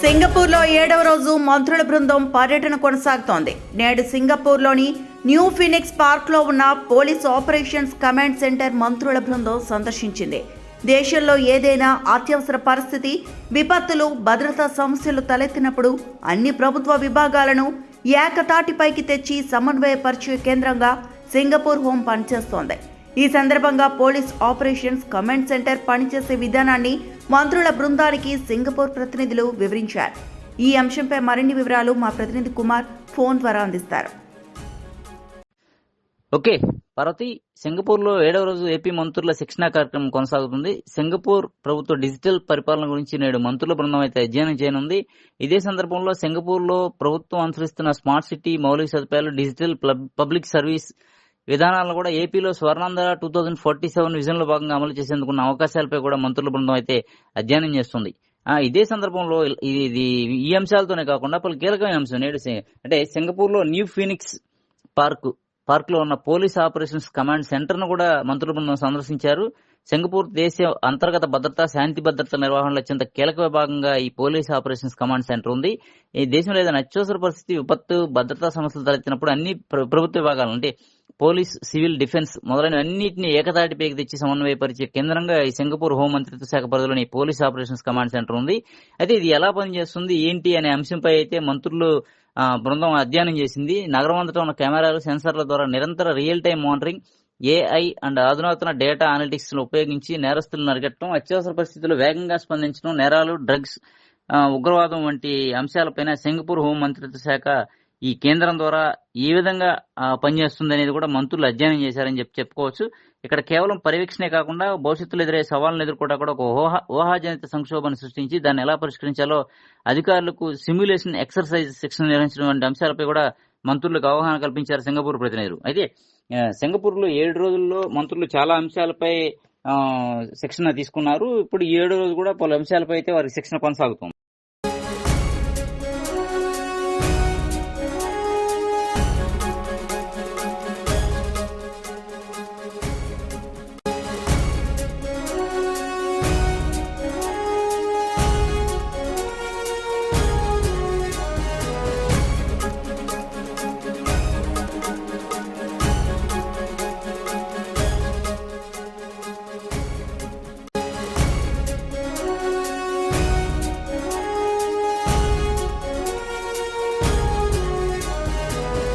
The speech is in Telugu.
సింగపూర్లో 7వ రోజు మంత్రుల బృందం పర్యటన కొనసాగుతోంది. నేడు సింగపూర్లోని న్యూ ఫినిక్స్ పార్క్లో ఉన్న పోలీస్ ఆపరేషన్స్ కమాండ్ సెంటర్ మంత్రుల బృందం సందర్శించింది. దేశంలో ఏదైనా అత్యవసర పరిస్థితి, విపత్తులు, భద్రతా సమస్యలు తలెత్తినప్పుడు అన్ని ప్రభుత్వ విభాగాలను ఏకతాటిపైకి తెచ్చి సమన్వయపరిచే కేంద్రంగా సింగపూర్ హోం పనిచేస్తోంది. ఈ సందర్భంగా పోలీస్ ఆపరేషన్స్ కమాండ్ సెంటర్ పనిచేసే విధానాన్ని మంత్రుల బృందానికి సింగపూర్ ప్రతినిధులు వివరించారు. ఈ అంశంపై మరిన్ని వివరాలు మా ప్రతినిధి కుమార్ ఫోన్ ద్వారా అందిస్తారు. ఓకే పార్వతి, సింగపూర్లో 7వ రోజు ఏపీ మంత్రుల శిక్షణ కార్యక్రమం కొనసాగుతుంది. సింగపూర్ ప్రభుత్వ డిజిటల్ పరిపాలన గురించి నేడు మంత్రుల బృందం అయితే అధ్యయనం చేయనుంది. ఇదే సందర్భంలో సింగపూర్లో ప్రభుత్వం అనుసరిస్తున్న స్మార్ట్ సిటీ, మౌలిక సదుపాయాలు, డిజిటల్ పబ్లిక్ సర్వీస్ విధానాలను కూడా ఏపీలో స్వర్ణాంధ్ర 2047 విజన్ లో భాగంగా అమలు చేసేందుకున్న అవకాశాలపై కూడా మంత్రుల బృందం అయితే అధ్యయనం చేస్తుంది. ఇదే సందర్భంలో ఈ అంశాలతోనే కాకుండా పలు కీలకమైన అంశం నేడు అంటే సింగపూర్ లో న్యూ ఫీనిక్స్ పార్క్ లో ఉన్న పోలీస్ ఆపరేషన్స్ కమాండ్ సెంటర్ ను కూడా మంత్రుల బృందం సందర్శించారు. సింగపూర్ దేశ అంతర్గత భద్రత, శాంతి భద్రతల నిర్వహణలో అత్యంత కీలక విభాగంగా ఈ పోలీస్ ఆపరేషన్స్ కమాండ్ సెంటర్ ఉంది. ఈ దేశంలో ఏదైనా అత్యవసర పరిస్థితి, విపత్తు, భద్రతా సమస్యలు తలెత్తినప్పుడు అన్ని ప్రభుత్వ విభాగాలు అంటే పోలీస్, సివిల్ డిఫెన్స్ మొదలైన అన్నింటినీ ఏకతాటిపైకి తెచ్చి సమన్వయపరిచే కేంద్రంగా ఈ సింగపూర్ హోం మంత్రిత్వ శాఖ పరిధిలోని పోలీస్ ఆపరేషన్స్ కమాండ్ సెంటర్ ఉంది. అయితే ఇది ఎలా పనిచేస్తుంది, ఏంటి అనే అంశంపై అయితే మంత్రులు బృందం అధ్యయనం చేసింది. నగరం అంతటా ఉన్న కెమెరాలు, సెన్సార్ల ద్వారా నిరంతర real time monitoring, AI and అధునాతన డేటా అనలిటిక్స్ ను ఉపయోగించి నేరస్తులను అరికట్టడం, అత్యవసర పరిస్థితుల్లో వేగంగా స్పందించడం, నేరాలు, డ్రగ్స్, ఉగ్రవాదం వంటి అంశాలపైన సింగపూర్ హోం మంత్రిత్వ శాఖ ఈ కేంద్రం ద్వారా ఏ విధంగా పనిచేస్తుంది అనేది కూడా మంత్రులు అధ్యయనం చేశారని చెప్పుకోవచ్చు. ఇక్కడ కేవలం పర్యవేక్షణే కాకుండా భవిష్యత్తులో ఎదురయ్యే సవాళ్లను ఎదుర్కోవడం కూడా ఒక ఊహాజనిత సంక్షోభాన్ని సృష్టించి దాన్ని ఎలా పరిష్కరించాలో అధికారులకు సిమ్యులేషన్ ఎక్సర్సైజ్ శిక్షణ నిర్వహించడం వంటి అంశాలపై కూడా మంత్రులకు అవగాహన కల్పించారు సింగపూర్ ప్రతినిధులు. అయితే సింగపూర్ లో 7 రోజుల్లో మంత్రులు చాలా అంశాలపై శిక్షణ తీసుకున్నారు. ఇప్పుడు 7వ రోజు కూడా పలు అంశాలపై అయితే వారి శిక్షణ కొనసాగుతుంది.